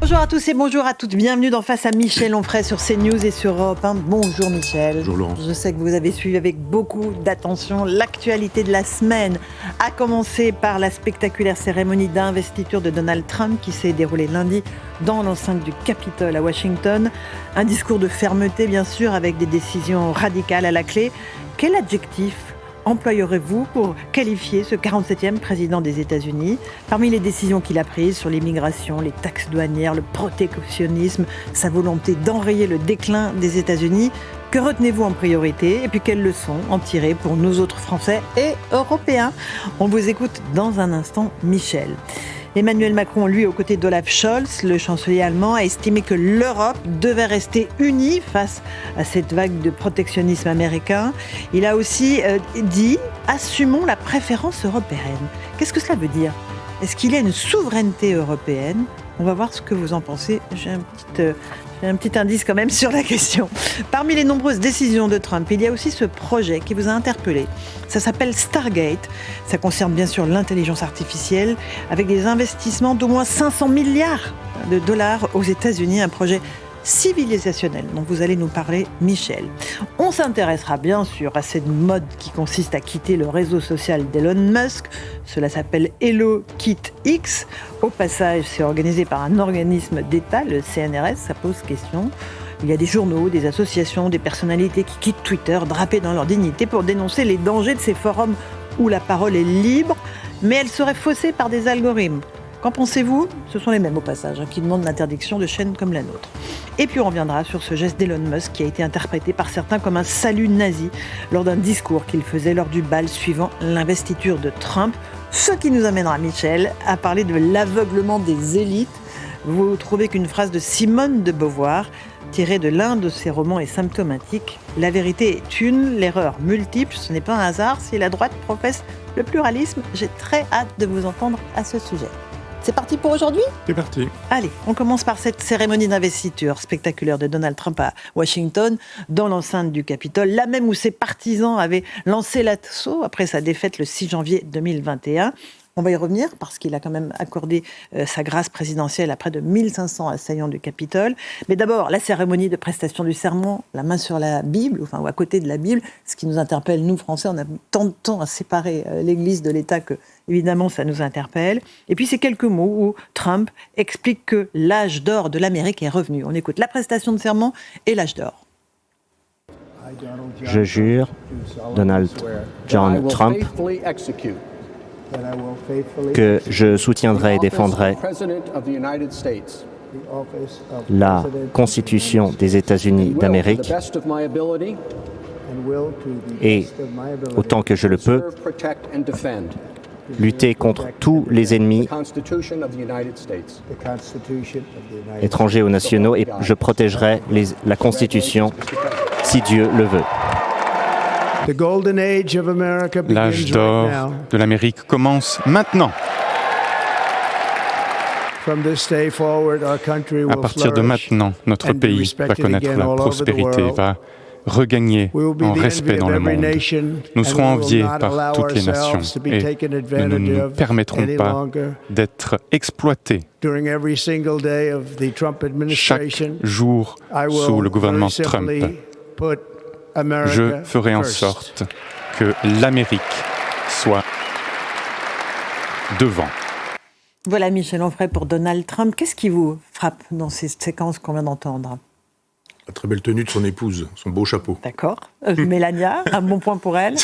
Bonjour à tous et bonjour à toutes. Bienvenue dans Face à Michel Onfray sur CNews et sur Europe 1. Bonjour Michel. Bonjour Laurence. Je sais que vous avez suivi avec beaucoup d'attention l'actualité de la semaine, à commencer par la spectaculaire cérémonie d'investiture de Donald Trump qui s'est déroulée lundi dans l'enceinte du Capitole à Washington. Un discours de fermeté bien sûr, avec des décisions radicales à la clé. Quel adjectif employerez-vous pour qualifier ce 47e président des États-Unis? Parmi les décisions qu'il a prises sur l'immigration, les taxes douanières, le protectionnisme, sa volonté d'enrayer le déclin des États-Unis, que retenez-vous en priorité? Et puis quelles leçons en tirer pour nous autres Français et Européens? On vous écoute dans un instant, Michel. Emmanuel Macron, lui, aux côtés d'Olaf Scholz, le chancelier allemand, a estimé que l'Europe devait rester unie face à cette vague de protectionnisme américain. Il a aussi dit « Assumons la préférence européenne ». Qu'est-ce que cela veut dire? Est-ce qu'il y a une souveraineté européenne? On va voir ce que vous en pensez. J'ai un petit indice quand même sur la question. Parmi les nombreuses décisions de Trump, il y a aussi ce projet qui vous a interpellé. Ça s'appelle Stargate. Ça concerne bien sûr l'intelligence artificielle avec des investissements d'au moins 500 milliards de dollars aux États-Unis. Un projet civilisationnel dont vous allez nous parler, Michel. On s'intéressera bien sûr à cette mode qui consiste à quitter le réseau social d'Elon Musk. Cela s'appelle Hello Kit X. Au passage, c'est organisé par un organisme d'État, le CNRS, ça pose question. Il y a des journaux, des associations, des personnalités qui quittent Twitter, drapées dans leur dignité, pour dénoncer les dangers de ces forums où la parole est libre, mais elle serait faussée par des algorithmes. Qu'en pensez-vous? Ce sont les mêmes au passage, qui demandent l'interdiction de chaînes comme la nôtre. Et puis on reviendra sur ce geste d'Elon Musk qui a été interprété par certains comme un salut nazi lors d'un discours qu'il faisait lors du bal suivant l'investiture de Trump. Ce qui nous amènera, Michel, à parler de l'aveuglement des élites. Vous trouvez qu'une phrase de Simone de Beauvoir, tirée de l'un de ses romans, est symptomatique. La vérité est une, l'erreur multiple. Ce n'est pas un hasard si la droite professe le pluralisme. J'ai très hâte de vous entendre à ce sujet. C'est parti pour aujourd'hui? C'est parti. Allez, on commence par cette cérémonie d'investiture spectaculaire de Donald Trump à Washington, dans l'enceinte du Capitole, là même où ses partisans avaient lancé l'assaut après sa défaite le 6 janvier 2021. On va y revenir parce qu'il a quand même accordé sa grâce présidentielle à près de 1500 assaillants du Capitole. Mais d'abord, la cérémonie de prestation du serment, la main sur la Bible, ou à côté de la Bible, ce qui nous interpelle, nous Français, on a tant de temps à séparer l'Église de l'État que, évidemment, ça nous interpelle. Et puis ces quelques mots où Trump explique que l'âge d'or de l'Amérique est revenu. On écoute la prestation de serment et l'âge d'or. Je jure, Donald John Trump, que je soutiendrai et défendrai la Constitution des États-Unis d'Amérique et, autant que je le peux, lutter contre tous les ennemis étrangers ou nationaux, et je protégerai la Constitution si Dieu le veut. L'âge d'or de l'Amérique commence maintenant. À partir de maintenant, notre pays va connaître la prospérité, va regagner en respect dans le monde. Nous serons enviés par toutes les nations et nous ne nous permettrons pas d'être exploités. Chaque jour sous le gouvernement Trump, je ferai en sorte que l'Amérique soit devant. Voilà Michel Onfray pour Donald Trump. Qu'est-ce qui vous frappe dans ces séquences qu'on vient d'entendre? La très belle tenue de son épouse, son beau chapeau. D'accord. Mélania, un bon point pour elle.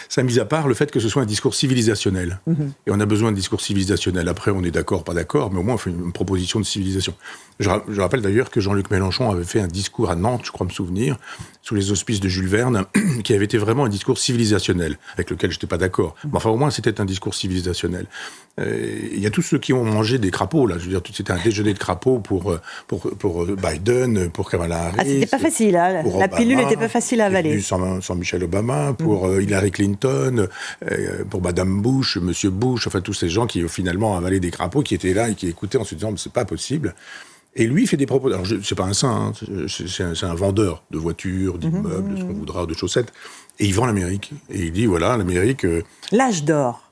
Ça, mis à part le fait que ce soit un discours civilisationnel. Et on a besoin de discours civilisationnel. Après, on est d'accord, pas d'accord, mais au moins on fait une proposition de civilisation. Je rappelle d'ailleurs que Jean-Luc Mélenchon avait fait un discours à Nantes, je crois me souvenir, sous les auspices de Jules Verne, qui avait été vraiment un discours civilisationnel, avec lequel je n'étais pas d'accord. Mais enfin, au moins, c'était un discours civilisationnel. Il y a tous ceux qui ont mangé des crapauds, là. Je veux dire, c'était un déjeuner de crapauds pour Biden, pour Kamala Harris. Ah, c'était pas facile, hein. La pilule n'était pas facile à avaler. Sans Michelle Obama, pour Hillary Clinton, pour Madame Bush, Monsieur Bush, enfin tous ces gens qui finalement avalaient des crapauds, qui étaient là et qui écoutaient en se disant « c'est pas possible ». Et lui, il fait des propos. Alors, c'est pas un saint, hein, c'est un vendeur de voitures, d'immeubles, de ce qu'on voudra, de chaussettes. Et il vend l'Amérique. Et il dit voilà, l'Amérique. L'âge d'or.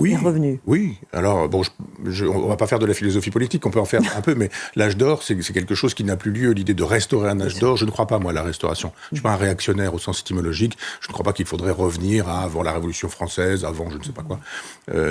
est revenu. Oui, alors bon, on va pas faire de la philosophie politique, on peut en faire un peu, mais l'âge d'or, c'est quelque chose qui n'a plus lieu. L'idée de restaurer un âge d'or, je ne crois pas, moi, à la restauration. Je ne suis pas un réactionnaire au sens étymologique. Je ne crois pas qu'il faudrait revenir à avant la Révolution française, avant je ne sais pas quoi.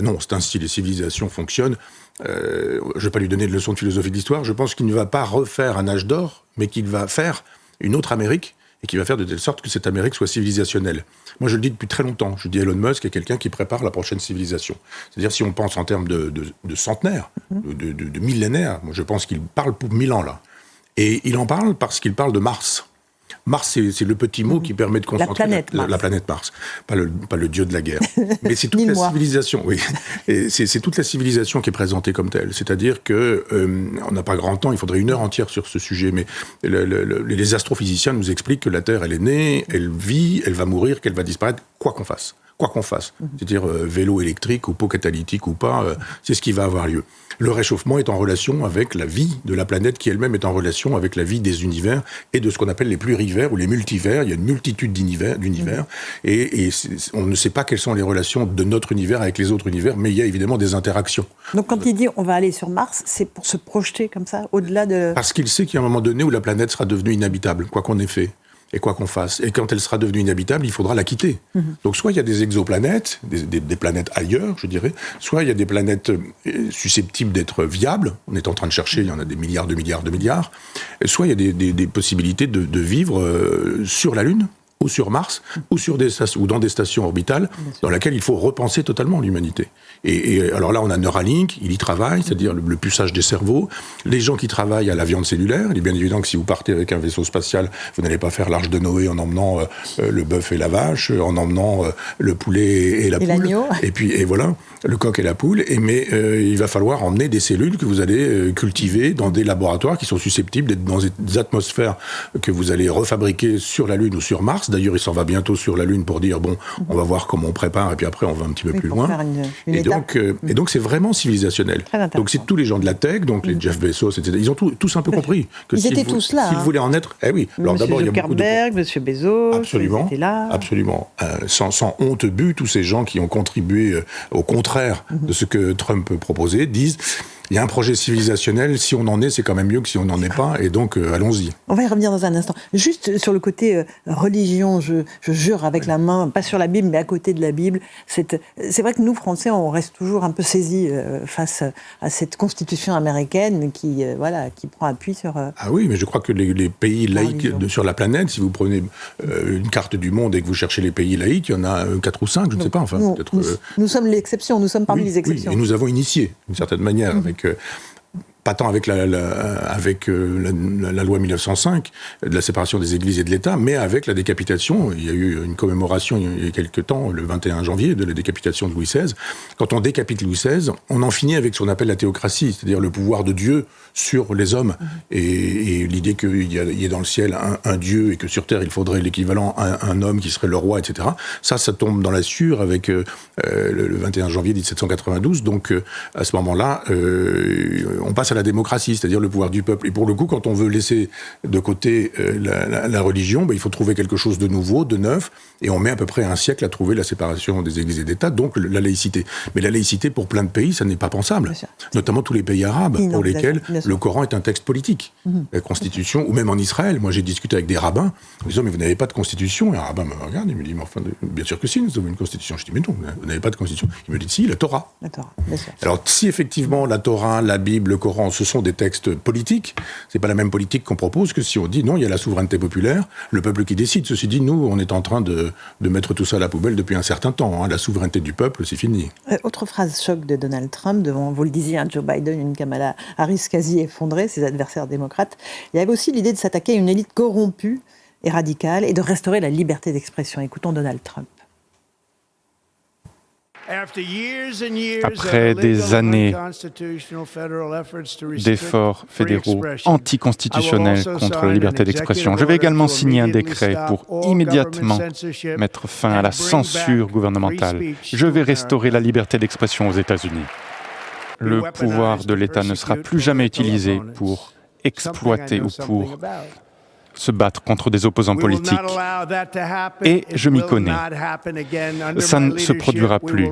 Non, c'est ainsi, les civilisations fonctionnent. Je ne vais pas lui donner de leçons de philosophie d'histoire. Je pense qu'il ne va pas refaire un âge d'or, mais qu'il va faire une autre Amérique, et qui va faire de telle sorte que cette Amérique soit civilisationnelle. Moi, je le dis depuis très longtemps. Je dis Elon Musk est quelqu'un qui prépare la prochaine civilisation. C'est-à-dire, si on pense en termes de centenaires, de millénaires, moi, je pense qu'il parle pour 1000 ans, là. Et il en parle parce qu'il parle de Mars. Mars, c'est le petit mot qui permet de concentrer la planète Mars. Pas le dieu de la guerre. Mais c'est toute la civilisation, oui. Et c'est toute la civilisation qui est présentée comme telle. C'est-à-dire que on n'a pas grand temps, il faudrait 1 heure entière sur ce sujet, mais les astrophysiciens nous expliquent que la Terre, elle est née, elle vit, elle va mourir, qu'elle va disparaître, quoi qu'on fasse. Quoi qu'on fasse. C'est-à-dire vélo électrique ou pot catalytique ou pas, c'est ce qui va avoir lieu. Le réchauffement est en relation avec la vie de la planète qui elle-même est en relation avec la vie des univers et de ce qu'on appelle les plurivers ou les multivers. Il y a une multitude d'univers et on ne sait pas quelles sont les relations de notre univers avec les autres univers, mais il y a évidemment des interactions. Donc quand il dit on va aller sur Mars, c'est pour se projeter comme ça, au-delà de... Parce qu'il sait qu'il y a un moment donné où la planète sera devenue inhabitable, quoi qu'on ait fait. Et quoi qu'on fasse. Et quand elle sera devenue inhabitable, il faudra la quitter. Donc soit il y a des exoplanètes, des planètes ailleurs, je dirais, soit il y a des planètes susceptibles d'être viables, on est en train de chercher, il y en a des milliards de milliards de milliards, soit il y a des possibilités de vivre sur la Lune, ou sur Mars, ou dans des stations orbitales, dans lesquelles il faut repenser totalement l'humanité. Et alors là, on a Neuralink, il y travaille, c'est-à-dire le puçage des cerveaux. Les gens qui travaillent à la viande cellulaire, il est bien évident que si vous partez avec un vaisseau spatial, vous n'allez pas faire l'Arche de Noé en emmenant le bœuf et la vache, en emmenant le poulet et la poule. L'agneau. Et voilà, le coq et la poule. Mais il va falloir emmener des cellules que vous allez cultiver dans des laboratoires qui sont susceptibles d'être dans des atmosphères que vous allez refabriquer sur la Lune ou sur Mars. D'ailleurs, il s'en va bientôt sur la Lune pour dire, bon, on va voir comment on prépare, et puis après, on va un petit peu plus loin. Et donc, c'est vraiment civilisationnel. Donc, c'est tous les gens de la tech, donc les Jeff Bezos, etc. Ils ont tous un peu compris que ils étaient tous là. S'ils voulaient en être... Eh oui. Alors, Monsieur d'abord, il y a beaucoup de... Zuckerberg, Monsieur Bezos, absolument, ils étaient là. Absolument. Sans honte but, tous ces gens qui ont contribué au contraire de ce que Trump proposait, disent... Il y a un projet civilisationnel, si on en est, c'est quand même mieux que si on n'en est pas, et donc allons-y. On va y revenir dans un instant. Juste sur le côté religion, je jure avec la main, pas sur la Bible, mais à côté de la Bible. C'est vrai que nous, Français, on reste toujours un peu saisis face à cette constitution américaine qui prend appui sur... Ah oui, mais je crois que les pays laïcs sur la planète, si vous prenez une carte du monde et que vous cherchez les pays laïcs, il y en a 4 ou 5, je ne sais pas. Enfin, nous sommes l'exception, nous sommes parmi les exceptions. Oui, et nous avons initié, d'une certaine manière, pas tant avec la loi 1905, de la séparation des églises et de l'État, mais avec la décapitation. Il y a eu une commémoration il y a quelques temps, le 21 janvier, de la décapitation de Louis XVI. Quand on décapite Louis XVI, on en finit avec ce qu'on appelle la théocratie, c'est-à-dire le pouvoir de Dieu sur les hommes. Et l'idée qu'il y ait dans le ciel un Dieu et que sur terre il faudrait l'équivalent un homme qui serait le roi, etc. Ça tombe dans la sueur avec le 21 janvier 1792. Donc à ce moment-là, on passe à la démocratie, c'est-à-dire le pouvoir du peuple. Et pour le coup, quand on veut laisser de côté la religion, il faut trouver quelque chose de nouveau, de neuf, et on met à peu près un siècle à trouver la séparation des églises et d'État, donc la laïcité. Mais la laïcité, pour plein de pays, ça n'est pas pensable. Notamment tous les pays arabes, pour lesquels le Coran est un texte politique. La Constitution, ou même en Israël, moi j'ai discuté avec des rabbins, en disant, mais vous n'avez pas de Constitution. Et un rabbin me regarde, il me dit, mais enfin, bien sûr que si, nous avons une Constitution. Je dis, mais non, vous n'avez pas de Constitution. Il me dit, si, la Torah. La Torah, bien sûr. Alors, si effectivement la Torah, la Bible, le Coran, ce sont des textes politiques, c'est pas la même politique qu'on propose que si on dit, non, il y a la souveraineté populaire, le peuple qui décide. Ceci dit, nous, on est en train de mettre tout ça à la poubelle depuis un certain temps. La souveraineté du peuple, c'est fini. Autre phrase choc de Donald Trump, devant, vous le disiez, Joe Biden, une Kamala Harris quasi effondrée, ses adversaires démocrates. Il y avait aussi l'idée de s'attaquer à une élite corrompue et radicale et de restaurer la liberté d'expression. Écoutons Donald Trump. Après des années d'efforts fédéraux anticonstitutionnels contre la liberté d'expression, je vais également signer un décret pour immédiatement mettre fin à la censure gouvernementale. Je vais restaurer la liberté d'expression aux États-Unis. Le pouvoir de l'État ne sera plus jamais utilisé pour exploiter ou pour se battre contre des opposants politiques. Et je m'y connais. Ça ne se produira plus.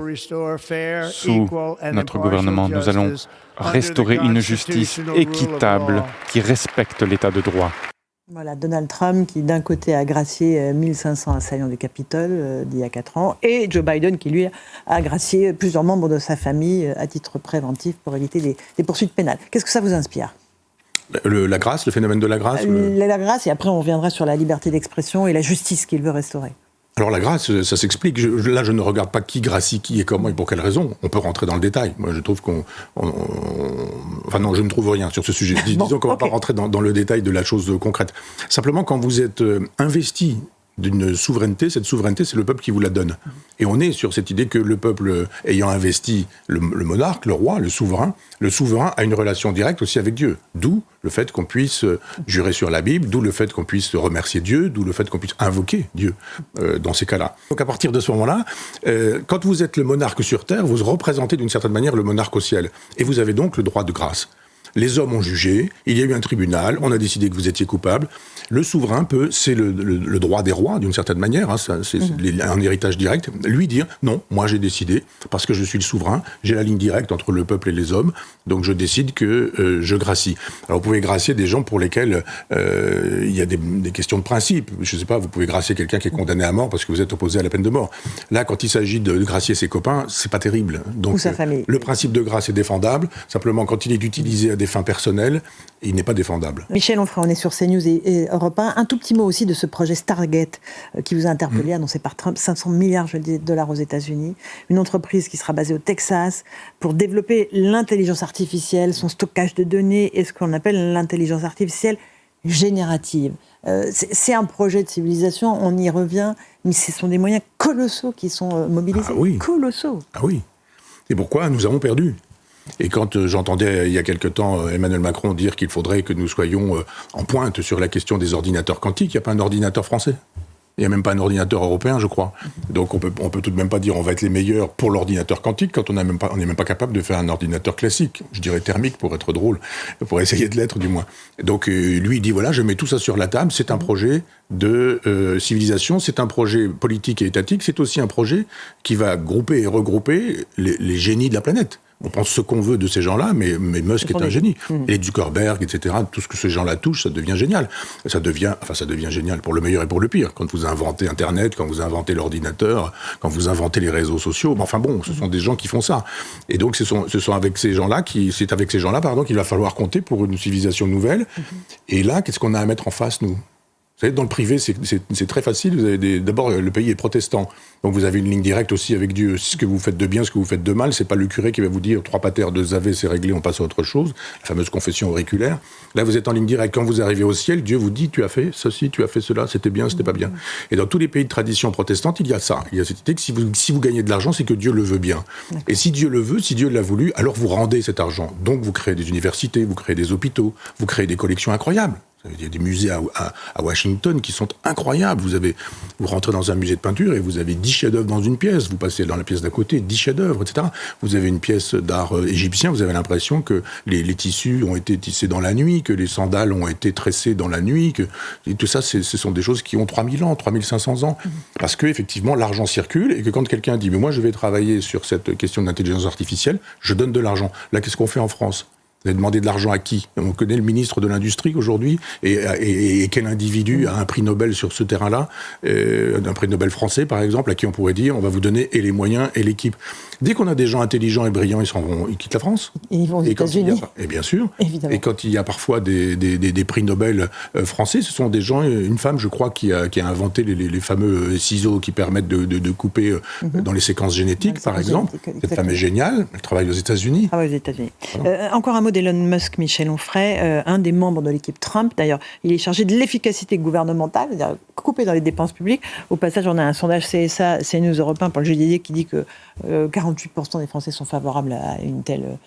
Sous notre gouvernement, nous allons restaurer une justice équitable qui respecte l'état de droit. Voilà, Donald Trump qui d'un côté a gracié 1500 assaillants du Capitole d'il y a 4 ans et Joe Biden qui lui a gracié plusieurs membres de sa famille à titre préventif pour éviter des poursuites pénales. Qu'est-ce que ça vous inspire ? La grâce, le phénomène de la grâce La grâce, et après on reviendra sur la liberté d'expression et la justice qu'il veut restaurer. Alors la grâce, ça s'explique. Là, je ne regarde pas qui gracie qui et comment et pour quelle raison. On peut rentrer dans le détail. Moi, je trouve Enfin non, je ne trouve rien sur ce sujet. Disons qu'on ne va pas rentrer dans le détail de la chose concrète. Simplement, quand vous êtes investi d'une souveraineté, cette souveraineté, c'est le peuple qui vous la donne. Et on est sur cette idée que le peuple ayant investi le monarque, le roi, le souverain a une relation directe aussi avec Dieu. D'où le fait qu'on puisse jurer sur la Bible, d'où le fait qu'on puisse remercier Dieu, d'où le fait qu'on puisse invoquer Dieu dans ces cas-là. Donc à partir de ce moment-là, quand vous êtes le monarque sur terre, vous représentez d'une certaine manière le monarque au ciel. Et vous avez donc le droit de grâce. Les hommes ont jugé, il y a eu un tribunal, on a décidé que vous étiez coupable. Le souverain peut, c'est le droit des rois d'une certaine manière, c'est un héritage direct, lui dire non, moi j'ai décidé, parce que je suis le souverain, j'ai la ligne directe entre le peuple et les hommes, donc je décide que je gracie. Alors vous pouvez gracier des gens pour lesquels il y a des questions de principe. Je ne sais pas, vous pouvez gracier quelqu'un qui est condamné à mort parce que vous êtes opposé à la peine de mort. Là, quand il s'agit de gracier ses copains, c'est pas terrible. Donc ou sa famille. Le principe de grâce est défendable, simplement quand il est utilisé à des fins personnelles, il n'est pas défendable. Michel Onfray, on est sur CNews et Europe 1. Un tout petit mot aussi de ce projet Stargate qui vous a interpellé, annoncé par Trump, 500 milliards de dollars aux États-Unis. Une entreprise qui sera basée au Texas pour développer l'intelligence artificielle, son stockage de données et ce qu'on appelle l'intelligence artificielle générative. C'est un projet de civilisation, on y revient, mais ce sont des moyens colossaux qui sont mobilisés. Ah oui. Colossaux. Ah oui. Et pourquoi nous avons perdu ? Et quand j'entendais il y a quelque temps Emmanuel Macron dire qu'il faudrait que nous soyons en pointe sur la question des ordinateurs quantiques, il n'y a pas un ordinateur français. Il n'y a même pas un ordinateur européen, je crois. Donc on peut tout de même pas dire on va être les meilleurs pour l'ordinateur quantique quand on n'est même pas capable de faire un ordinateur classique. Je dirais thermique pour être drôle, pour essayer de l'être du moins. Donc lui il dit voilà, je mets tout ça sur la table, c'est un projet de civilisation, c'est un projet politique et étatique, c'est aussi un projet qui va grouper et regrouper les génies de la planète. On pense ce qu'on veut de ces gens-là, mais Musk est un génie. Et Zuckerberg, etc., tout ce que ces gens-là touchent, ça devient génial. Ça devient génial pour le meilleur et pour le pire. Quand vous inventez Internet, quand vous inventez l'ordinateur, quand vous inventez les réseaux sociaux, enfin bon, ce sont des gens qui font ça. Et donc, c'est avec ces gens-là qu'il va falloir compter pour une civilisation nouvelle. Et là, qu'est-ce qu'on a à mettre en face, nous ? Vous savez, dans le privé, c'est très facile. Vous avez d'abord, le pays est protestant. Donc vous avez une ligne directe aussi avec Dieu. Ce que vous faites de bien, ce que vous faites de mal, c'est pas le curé qui va vous dire 3 pater, 2 ave, c'est réglé, on passe à autre chose. La fameuse confession auriculaire. Là, vous êtes en ligne directe. Quand vous arrivez au ciel, Dieu vous dit tu as fait ceci, tu as fait cela, c'était bien, c'était pas bien. Et dans tous les pays de tradition protestante, il y a ça. Il y a cette idée que si vous gagnez de l'argent, c'est que Dieu le veut bien. Et si Dieu le veut, si Dieu l'a voulu, alors vous rendez cet argent. Donc vous créez des universités, vous créez des hôpitaux, vous créez des collections incroyables. Il y a des musées à Washington qui sont incroyables. Vous rentrez dans un musée de peinture et vous avez 10 chefs-d'œuvre dans une pièce. Vous passez dans la pièce d'à côté, 10 chefs-d'œuvre, etc. Vous avez une pièce d'art égyptien, vous avez l'impression que les tissus ont été tissés dans la nuit, que les sandales ont été tressées dans la nuit, et tout ça, ce sont des choses qui ont 3000 ans, 3500 ans. Parce que, effectivement, l'argent circule et que quand quelqu'un dit « mais moi, je vais travailler sur cette question d'intelligence artificielle, je donne de l'argent ». Là, qu'est-ce qu'on fait en France ? Vous avez demandé de l'argent à qui ? On connaît le ministre de l'Industrie aujourd'hui, et quel individu a un prix Nobel sur ce terrain-là, un prix Nobel français par exemple, à qui on pourrait dire on va vous donner et les moyens et l'équipe. Dès qu'on a des gens intelligents et brillants, ils quittent la France. Et ils vont aux États-Unis. Et bien sûr. Évidemment. Et quand il y a parfois des prix Nobel français, ce sont des gens, une femme je crois qui a inventé les fameux ciseaux qui permettent de couper dans les séquences génétiques par exemple. Cette femme est géniale, elle travaille aux États-Unis. Ah, aux États-Unis. Encore un mot d'Elon Musk, Michel Onfray, un des membres de l'équipe Trump. D'ailleurs, il est chargé de l'efficacité gouvernementale, c'est-à-dire couper dans les dépenses publiques. Au passage, on a un sondage CSA, CNews Europe 1 pour le JDD qui dit que 48% des Français sont favorables à une telle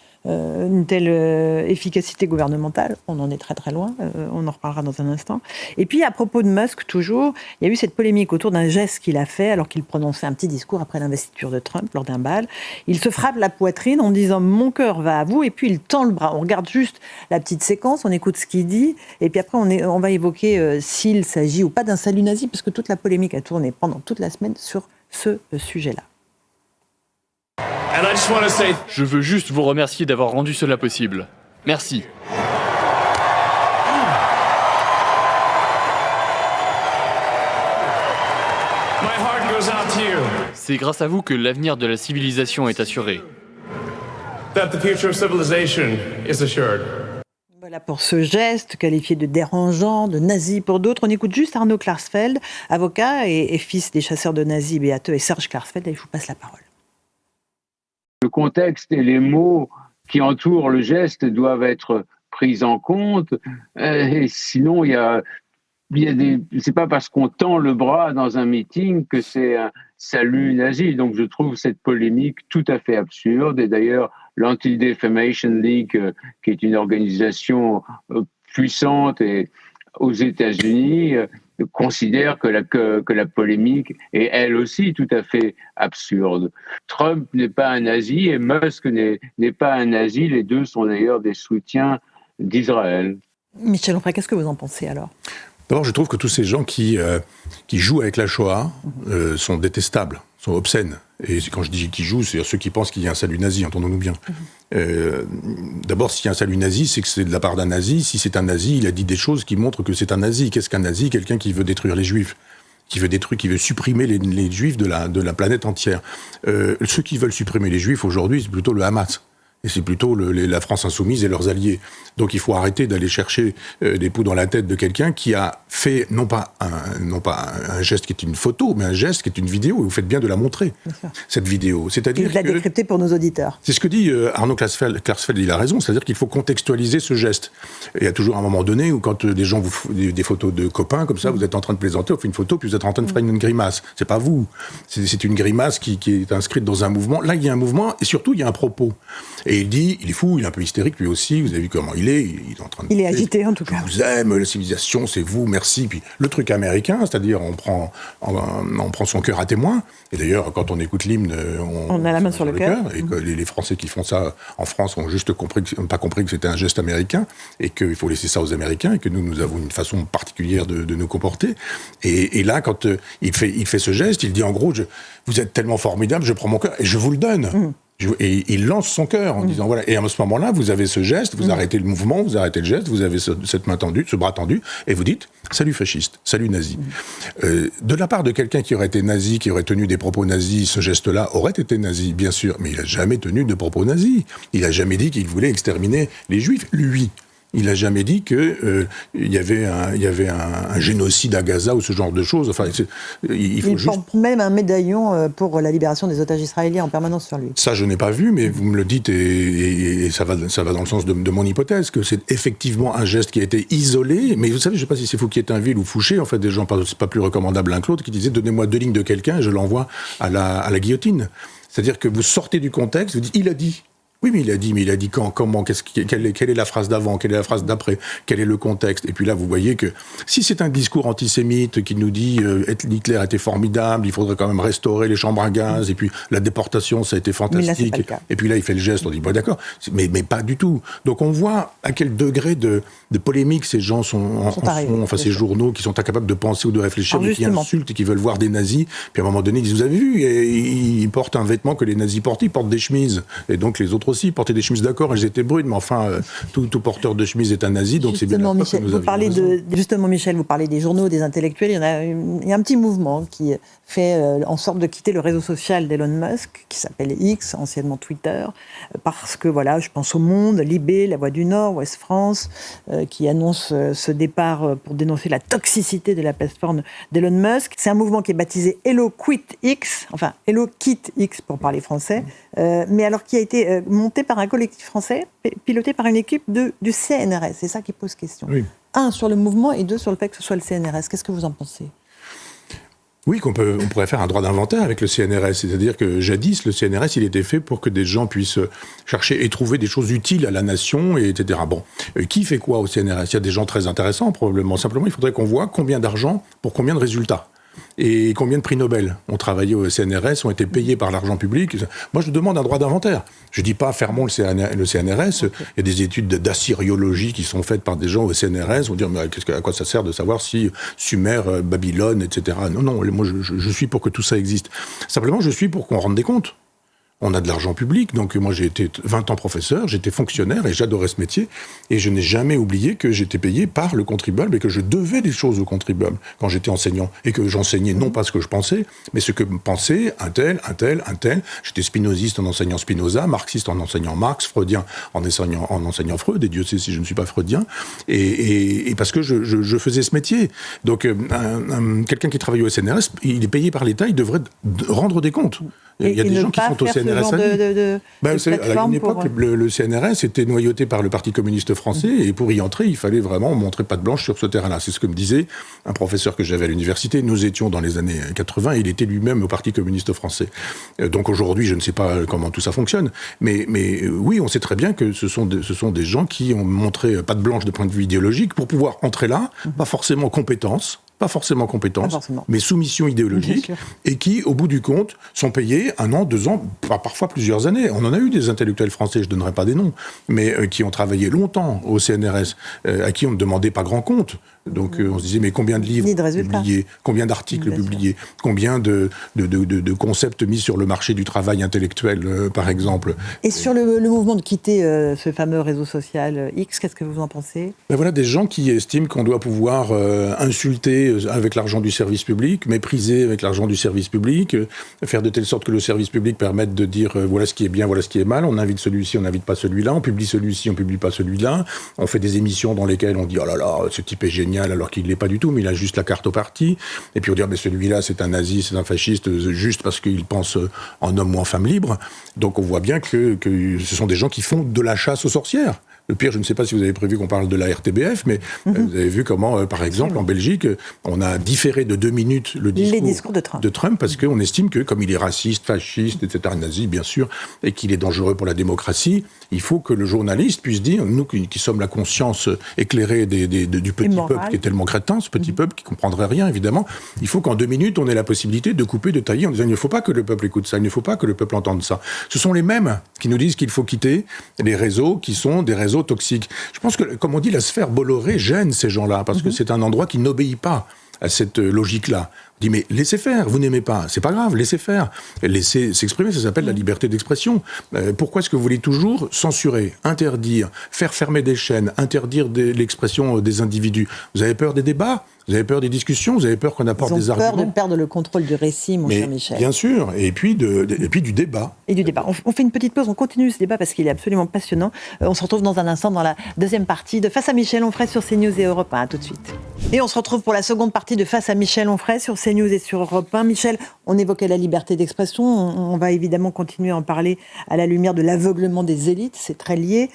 efficacité gouvernementale. On en est très très loin, on en reparlera dans un instant. Et puis à propos de Musk, toujours, il y a eu cette polémique autour d'un geste qu'il a fait alors qu'il prononçait un petit discours après l'investiture de Trump lors d'un bal. Il se frappe la poitrine en disant « mon cœur va à vous » et puis il tend le bras. on regarde juste la petite séquence, on écoute ce qu'il dit, et puis après on va évoquer s'il s'agit ou pas d'un salut nazi, parce que toute la polémique a tourné pendant toute la semaine sur ce sujet-là. Je veux juste vous remercier d'avoir rendu cela possible. Merci. C'est grâce à vous que l'avenir de la civilisation est assuré. Voilà pour ce geste qualifié de dérangeant, de nazi pour d'autres. On écoute juste Arnaud Klarsfeld, avocat et fils des chasseurs de nazis Beate et Serge Klarsfeld, et je vous passe la parole. Le contexte et les mots qui entourent le geste doivent être pris en compte. Et sinon, c'est pas parce qu'on tend le bras dans un meeting que c'est un salut nazi. Donc je trouve cette polémique tout à fait absurde. Et d'ailleurs, l'Anti-Defamation League, qui est une organisation puissante aux États-Unis, considère que la polémique est elle aussi tout à fait absurde. Trump n'est pas un nazi et Musk n'est pas un nazi. Les deux sont d'ailleurs des soutiens d'Israël. Michel Onfray, qu'est-ce que vous en pensez alors ? D'abord, je trouve que tous ces gens qui jouent avec la Shoah sont détestables, sont obscènes. Et quand je dis qu'ils jouent, c'est ceux qui pensent qu'il y a un salut nazi, entendons-nous bien. D'abord, s'il y a un salut nazi, c'est que c'est de la part d'un nazi. Si c'est un nazi, il a dit des choses qui montrent que c'est un nazi. Qu'est-ce qu'un nazi ? Quelqu'un qui veut détruire les juifs, qui veut supprimer les juifs de la planète entière. Ceux qui veulent supprimer les juifs aujourd'hui, c'est plutôt le Hamas. Et c'est plutôt la France insoumise et leurs alliés. Donc il faut arrêter d'aller chercher des poux dans la tête de quelqu'un qui a fait, non pas un geste qui est une photo, mais un geste qui est une vidéo, et vous faites bien de la montrer, cette vidéo. C'est-à-dire il l'a décrypté pour nos auditeurs. C'est ce que dit Arnaud Klarsfeld, il a raison, c'est-à-dire qu'il faut contextualiser ce geste. Et il y a toujours un moment donné où quand des gens vous font des photos de copains, comme ça, vous êtes en train de plaisanter, on fait une photo, puis vous êtes en train de faire une grimace. C'est pas vous. C'est une grimace qui est inscrite dans un mouvement. Là, il y a un mouvement, et surtout, il y a un propos. Et il dit, il est fou, il est un peu hystérique, lui aussi, vous avez vu comment il est en train de... Il est agité, en tout cas. Je vous aime, la civilisation, c'est vous, merci. Puis le truc américain, c'est-à-dire on prend son cœur à témoin, et d'ailleurs, quand on écoute l'hymne, on a la main sur le cœur. Et que les Français qui font ça en France ont juste pas compris que c'était un geste américain, et qu'il faut laisser ça aux Américains, et que nous avons une façon particulière de nous comporter. Et là, quand il fait ce geste, il dit en gros, vous êtes tellement formidable, je prends mon cœur, et je vous le donne. Et il lance son cœur en disant voilà. Et à ce moment-là, vous avez ce geste, vous arrêtez le mouvement, vous arrêtez le geste, vous avez cette main tendue, ce bras tendu, et vous dites salut fasciste, salut nazi. De la part de quelqu'un qui aurait été nazi, qui aurait tenu des propos nazis, ce geste-là aurait été nazi, bien sûr, mais il n'a jamais tenu de propos nazis. Il n'a jamais dit qu'il voulait exterminer les juifs, lui. Il n'a jamais dit qu'il y avait un génocide à Gaza ou ce genre de choses. Enfin, il porte même un médaillon pour la libération des otages israéliens en permanence sur lui. Ça, je n'ai pas vu, mais vous me le dites et ça va dans le sens de mon hypothèse, que c'est effectivement un geste qui a été isolé. Mais vous savez, je ne sais pas si c'est Fouquier-Tinville ou Fouché, en fait, des gens pas plus recommandables l'un que l'autre, qui disaient « Donnez-moi 2 lignes de quelqu'un et je l'envoie à la guillotine ». C'est-à-dire que vous sortez du contexte, vous dites « Il a dit ». Oui, mais il a dit quand, comment, quelle est la phrase d'avant, quelle est la phrase d'après, quel est le contexte. Et puis là, vous voyez que si c'est un discours antisémite qui nous dit Hitler était formidable, il faudrait quand même restaurer les chambres à gaz, et puis la déportation, ça a été fantastique. Là, et puis là, il fait le geste, on dit bon, d'accord, mais pas du tout. Donc on voit à quel degré de polémique ces gens ces journaux qui sont incapables de penser ou de réfléchir, mais qui insultent et qui veulent voir des nazis. Puis à un moment donné, ils disent vous avez vu, ils portent un vêtement que les nazis portent, ils portent des chemises, et donc les autres aussi portaient des chemises, d'accord, elles étaient brunes, mais enfin, tout porteur de chemise est un nazi, donc c'est bien la preuve que nous avions raison. Justement, Michel, vous parlez des journaux, des intellectuels, il y a un petit mouvement qui fait en sorte de quitter le réseau social d'Elon Musk, qui s'appelle X, anciennement Twitter, parce que, voilà, je pense au Monde, Libé, La Voix du Nord, Ouest France, qui annonce ce départ pour dénoncer la toxicité de la plateforme d'Elon Musk. C'est un mouvement qui est baptisé Hello Quit X, enfin Hello Quit X pour parler français, mais alors qui a été monté par un collectif français, piloté par une équipe du CNRS. C'est ça qui pose question. Oui. 1, sur le mouvement, et 2, sur le fait que ce soit le CNRS. Qu'est-ce que vous en pensez ? Oui, on pourrait faire un droit d'inventaire avec le CNRS. C'est-à-dire que jadis, le CNRS, il était fait pour que des gens puissent chercher et trouver des choses utiles à la nation, et etc. Bon, qui fait quoi au CNRS ? Il y a des gens très intéressants, probablement. Simplement, il faudrait qu'on voit combien d'argent pour combien de résultats. Et combien de prix Nobel ont travaillé au CNRS, ont été payés par l'argent public? Moi, je demande un droit d'inventaire. Je ne dis pas fermons le CNRS. Il y a des études d'assyriologie qui sont faites par des gens au CNRS. On va dire, mais à quoi ça sert de savoir si Sumer, Babylone, etc. Non, moi, je suis pour que tout ça existe. Simplement, je suis pour qu'on rende des comptes. On a de l'argent public, donc moi j'ai été 20 ans professeur, j'étais fonctionnaire et j'adorais ce métier. Et je n'ai jamais oublié que j'étais payé par le contribuable et que je devais des choses au contribuable quand j'étais enseignant. Et que j'enseignais non pas ce que je pensais, mais ce que pensait un tel. J'étais spinoziste en enseignant Spinoza, marxiste en enseignant Marx, freudien en enseignant Freud, et Dieu sait si je ne suis pas freudien. Et parce que je faisais ce métier. Donc quelqu'un qui travaille au CNRS, il est payé par l'État, il devrait rendre des comptes. Il y a des gens qui sont au CNRS. À une époque, le CNRS était noyauté par le Parti communiste français et pour y entrer, il fallait vraiment montrer patte blanche sur ce terrain-là. C'est ce que me disait un professeur que j'avais à l'université. Nous étions dans les années 80 et il était lui-même au Parti communiste français. Donc aujourd'hui, je ne sais pas comment tout ça fonctionne, mais oui, on sait très bien que ce sont des gens qui ont montré patte blanche de point de vue idéologique pour pouvoir entrer là, pas forcément compétence, mais soumission idéologique, et qui, au bout du compte, sont payés 1 an, 2 ans, parfois plusieurs années. On en a eu des intellectuels français, je ne donnerai pas des noms, mais qui ont travaillé longtemps au CNRS, à qui on ne demandait pas grand compte. Donc on se disait, mais combien de livres publiés, combien d'articles publiés, combien de concepts mis sur le marché du travail intellectuel, par exemple. Et sur le mouvement de quitter ce fameux réseau social X, qu'est-ce que vous en pensez ? Voilà, des gens qui estiment qu'on doit pouvoir insulter avec l'argent du service public, mépriser avec l'argent du service public, faire de telle sorte que le service public permette de dire voilà ce qui est bien, voilà ce qui est mal, on invite celui-ci, on n'invite pas celui-là, on publie celui-ci, on publie pas celui-là, on fait des émissions dans lesquelles on dit oh là là, ce type est génial, alors qu'il ne l'est pas du tout, mais il a juste la carte au parti, et puis on dit mais celui-là c'est un nazi, c'est un fasciste, juste parce qu'il pense en homme ou en femme libre. Donc on voit bien que ce sont des gens qui font de la chasse aux sorcières. Le pire, je ne sais pas si vous avez prévu qu'on parle de la RTBF, mais vous avez vu comment, par exemple, en Belgique, on a différé de 2 minutes le discours de Trump parce qu'on estime que, comme il est raciste, fasciste, etc., nazi, bien sûr, et qu'il est dangereux pour la démocratie, il faut que le journaliste puisse dire, nous qui sommes la conscience éclairée du petit peuple qui est tellement crétin, ce petit peuple qui ne comprendrait rien, évidemment, il faut qu'en 2 minutes, on ait la possibilité de couper, de tailler, en disant, il ne faut pas que le peuple écoute ça, il ne faut pas que le peuple entende ça. Ce sont les mêmes qui nous disent qu'il faut quitter les réseaux qui sont des réseaux toxiques. Je pense que, comme on dit, la sphère Bolloré gêne ces gens-là, parce que c'est un endroit qui n'obéit pas à cette logique-là. On dit, mais laissez faire, vous n'aimez pas, c'est pas grave, laissez faire. Laissez s'exprimer, ça s'appelle la liberté d'expression. Pourquoi est-ce que vous voulez toujours censurer, interdire, faire fermer des chaînes, interdire l'expression des individus? Vous avez peur des débats? Vous avez peur des discussions? Vous avez peur qu'on apporte des arguments? Ils ont peur de perdre le contrôle du récit, mon cher Michel. Bien sûr, et puis du débat. Et du débat. On fait une petite pause, on continue ce débat parce qu'il est absolument passionnant. On se retrouve dans un instant dans la deuxième partie de Face à Michel Onfray sur CNews et Europe 1. À tout de suite. Et on se retrouve pour la seconde partie de Face à Michel Onfray sur CNews et sur Europe 1. Michel, on évoquait la liberté d'expression. On va évidemment continuer à en parler à la lumière de l'aveuglement des élites. C'est très lié.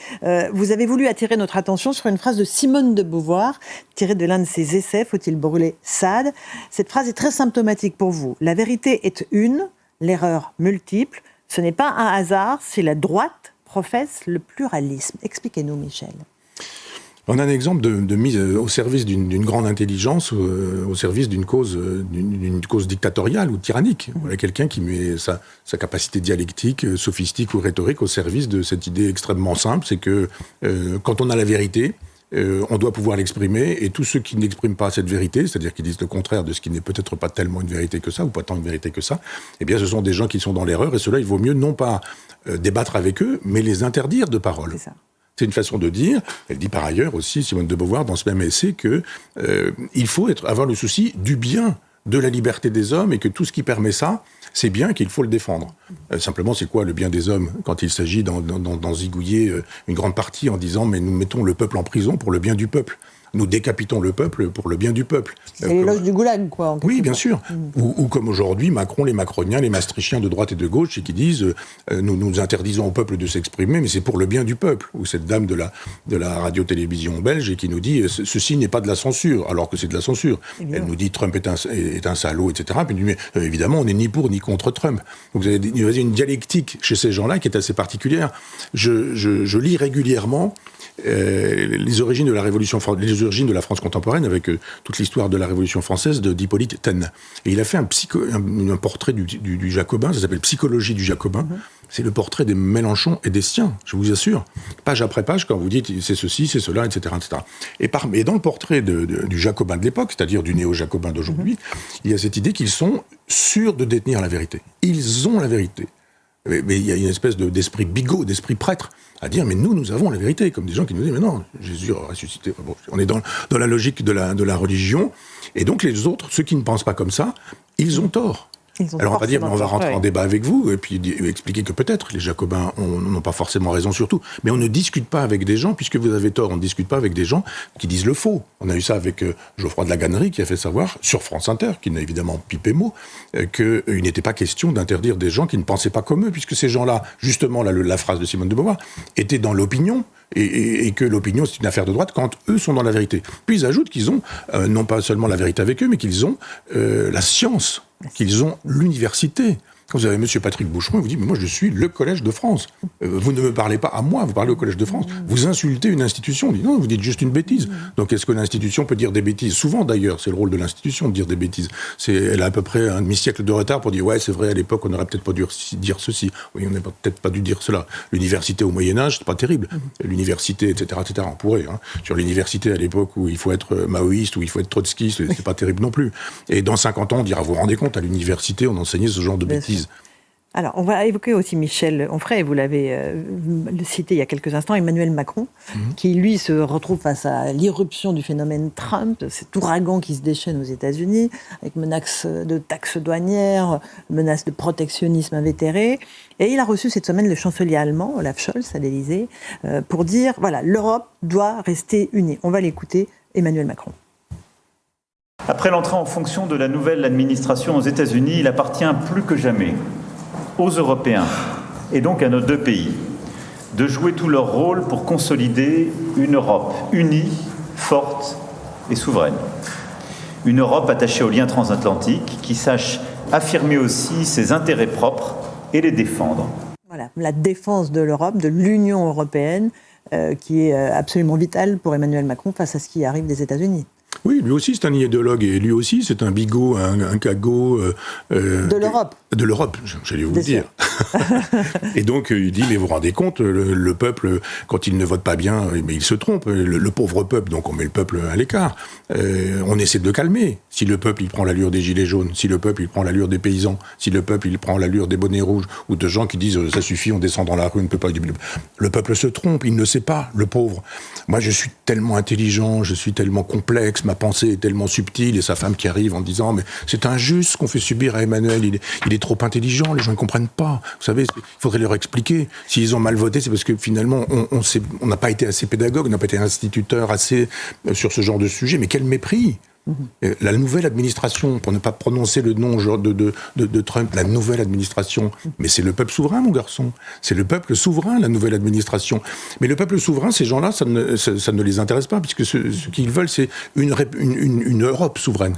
Vous avez voulu attirer notre attention sur une phrase de Simone de Beauvoir, tirée de l'un de ses essais, Faut-il brûler Sade? Cette phrase est très symptomatique pour vous. La vérité est une, l'erreur multiple. Ce n'est pas un hasard si la droite professe le pluralisme. Expliquez-nous, Michel. On a un exemple de mise au service d'une grande intelligence, au service d'une cause dictatoriale ou tyrannique. Voilà quelqu'un qui met sa capacité dialectique, sophistique ou rhétorique au service de cette idée extrêmement simple, c'est que quand on a la vérité, on doit pouvoir l'exprimer, et tous ceux qui n'expriment pas cette vérité, c'est-à-dire qui disent le contraire de ce qui n'est peut-être pas tellement une vérité que ça, ou pas tant une vérité que ça, eh bien ce sont des gens qui sont dans l'erreur, et cela il vaut mieux non pas débattre avec eux, mais les interdire de parole. C'est ça. C'est une façon de dire. Elle dit par ailleurs aussi, Simone de Beauvoir, dans ce même essai, que il faut avoir le souci du bien de la liberté des hommes, et que tout ce qui permet ça, c'est bien, qu'il faut le défendre. Simplement, c'est quoi le bien des hommes quand il s'agit d'en zigouiller une grande partie en disant « mais nous mettons le peuple en prison pour le bien du peuple ». Nous décapitons le peuple pour le bien du peuple. C'est l'éloge du goulag, quoi. Oui, bien sûr. Ou comme aujourd'hui, Macron, les macroniens, les maastrichtiens de droite et de gauche, et qui disent nous interdisons au peuple de s'exprimer, mais c'est pour le bien du peuple. Ou cette dame de la radio-télévision belge, et qui nous dit ceci n'est pas de la censure, alors que c'est de la censure. Elle nous dit Trump est un salaud, etc. Puis elle nous dit mais évidemment, on n'est ni pour ni contre Trump. Donc vous avez une dialectique chez ces gens-là qui est assez particulière. Je lis régulièrement les origines de la Révolution française, les origines de la France contemporaine avec toute l'histoire de la Révolution française d'Hippolyte Taine. Et il a fait un portrait du Jacobin, ça s'appelle Psychologie du Jacobin. C'est le portrait des Mélenchon et des siens, je vous assure. Page après page, quand vous dites c'est ceci, c'est cela, etc. etc. Et dans le portrait du Jacobin de l'époque, c'est-à-dire du néo-Jacobin d'aujourd'hui, il y a cette idée qu'ils sont sûrs de détenir la vérité. Ils ont la vérité. Mais il y a une espèce d'esprit bigot, d'esprit prêtre, à dire mais nous avons la vérité, comme des gens qui nous disent mais non, Jésus a ressuscité. Bon, on est dans la logique de la religion, et donc les autres, ceux qui ne pensent pas comme ça, ils ont tort. Alors on va dire, on va rentrer en débat avec vous et puis expliquer que peut-être les Jacobins n'ont pas forcément raison sur tout, mais on ne discute pas avec des gens, puisque vous avez tort, on ne discute pas avec des gens qui disent le faux. On a eu ça avec Geoffroy de la Gannerie qui a fait savoir, sur France Inter, qui n'a évidemment pipé mot, qu'il n'était pas question d'interdire des gens qui ne pensaient pas comme eux, puisque ces gens-là, justement, la phrase de Simone de Beauvoir, étaient dans l'opinion, et que l'opinion, c'est une affaire de droite quand eux sont dans la vérité. Puis ils ajoutent qu'ils ont, non pas seulement la vérité avec eux, mais qu'ils ont la science, qu'ils ont l'université. Quand vous avez M. Patrick Boucheron, il vous dit « mais moi je suis le Collège de France. Vous ne me parlez pas à moi, vous parlez au Collège de France. Vous insultez une institution. » On dit « non, vous dites juste une bêtise. » Donc est-ce que l'institution peut dire des bêtises ? Souvent d'ailleurs, c'est le rôle de l'institution de dire des bêtises. Elle a à peu près un demi-siècle de retard pour dire « ouais, c'est vrai, à l'époque, on n'aurait peut-être pas dû dire ceci. Oui, on n'aurait peut-être pas dû dire cela. » L'université au Moyen-Âge, c'est pas terrible. L'université, etc., etc., on pourrait. Sur l'université à l'époque où il faut être maoïste, où il faut être trotskiste, c'est pas terrible non plus. Et dans 50 ans, on dira « vous vous rendez compte, à l'université, on enseignait ce genre de bêtises. » Alors, on va évoquer aussi Michel Onfray, vous l'avez cité il y a quelques instants, Emmanuel Macron, qui, lui, se retrouve face à l'irruption du phénomène Trump, cet ouragan qui se déchaîne aux États-Unis, avec menace de taxes douanières, menace de protectionnisme invétéré. Et il a reçu cette semaine le chancelier allemand, Olaf Scholz, à l'Élysée, pour dire, voilà, l'Europe doit rester unie. On va l'écouter, Emmanuel Macron. Après l'entrée en fonction de la nouvelle administration aux États-Unis, il appartient plus que jamais aux Européens, et donc à nos deux pays, de jouer tout leur rôle pour consolider une Europe unie, forte et souveraine. Une Europe attachée aux liens transatlantiques, qui sache affirmer aussi ses intérêts propres et les défendre. Voilà, la défense de l'Europe, de l'Union européenne, qui est absolument vitale pour Emmanuel Macron face à ce qui arrive des États-Unis. Oui, lui aussi c'est un idéologue, et lui aussi c'est un bigot, un cagot... de l'Europe. De l'Europe, j'allais vous le dire. Et donc il dit, mais vous vous rendez compte, le peuple, quand il ne vote pas bien, mais il se trompe, le pauvre peuple, donc on met le peuple à l'écart. On essaie de le calmer. Si le peuple il prend l'allure des gilets jaunes, si le peuple il prend l'allure des paysans, si le peuple il prend l'allure des bonnets rouges, ou de gens qui disent ça suffit, on descend dans la rue, on ne peut pas... Le peuple se trompe, il ne sait pas, le pauvre. Moi je suis tellement intelligent, je suis tellement complexe, ma pensée est tellement subtile, et sa femme qui arrive en disant mais c'est injuste ce qu'on fait subir à Emmanuel, il est trop intelligent, les gens ne comprennent pas. Vous savez, il faudrait leur expliquer. S'ils ont mal voté, c'est parce que finalement on n'a pas été assez pédagogue, on n'a pas été instituteur assez sur ce genre de sujet, mais quel mépris. La nouvelle administration, pour ne pas prononcer le nom de Trump, la nouvelle administration, mais c'est le peuple souverain, mon garçon. C'est le peuple souverain, la nouvelle administration. Mais le peuple souverain, ces gens-là, ça ne les intéresse pas, puisque ce qu'ils veulent, c'est une Europe souveraine.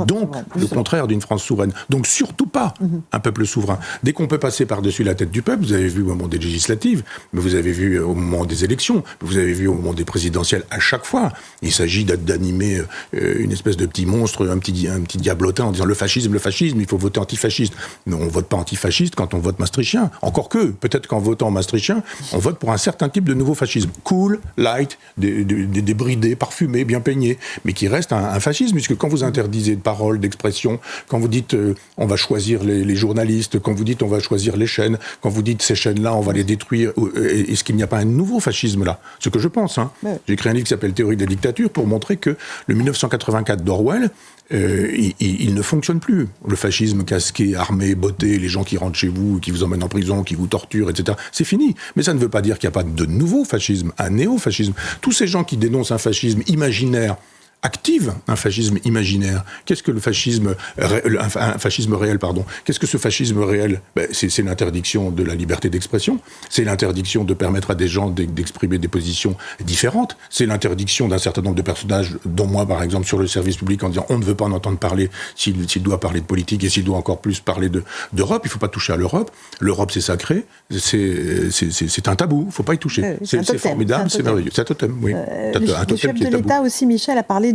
Donc, le contraire d'une France souveraine. Donc, surtout pas un peuple souverain. Dès qu'on peut passer par-dessus la tête du peuple, vous avez vu au moment des législatives, mais vous avez vu au moment des élections, vous avez vu au moment des présidentielles, à chaque fois, il s'agit d'animer une espèce de petit monstre, un petit diablotin en disant le fascisme, il faut voter antifasciste. Non, on ne vote pas antifasciste quand on vote maastrichtien. Encore que, peut-être qu'en votant maastrichtien, on vote pour un certain type de nouveau fascisme. Cool, light, débridé, parfumé, bien peigné, mais qui reste un fascisme, puisque quand vous interdisez de parole, d'expression, quand vous dites on va choisir les journalistes, quand vous dites on va choisir les chaînes, quand vous dites ces chaînes-là, on va les détruire, est-ce qu'il n'y a pas un nouveau fascisme là ? Ce que je pense. J'ai écrit un livre qui s'appelle Théorie de la dictature pour montrer que le 1984 d'Orwell, il ne fonctionne plus. Le fascisme casqué, armé, botté, les gens qui rentrent chez vous, qui vous emmènent en prison, qui vous torturent, etc. C'est fini. Mais ça ne veut pas dire qu'il n'y a pas de nouveau fascisme, un néo-fascisme. Tous ces gens qui dénoncent un fascisme imaginaire, active un fascisme imaginaire. Qu'est-ce que le fascisme, un fascisme réel, pardon. Qu'est-ce que ce fascisme réel? C'est l'interdiction de la liberté d'expression, c'est l'interdiction de permettre à des gens d'exprimer des positions différentes, c'est l'interdiction d'un certain nombre de personnages, dont moi par exemple, sur le service public, en disant on ne veut pas en entendre parler s'il doit parler de politique et s'il doit encore plus parler d'Europe, il ne faut pas toucher à l'Europe. L'Europe c'est sacré, c'est un tabou, il ne faut pas y toucher. C'est formidable, c'est merveilleux. C'est un totem, oui. Le chef de l'État aussi, Michel, a parlé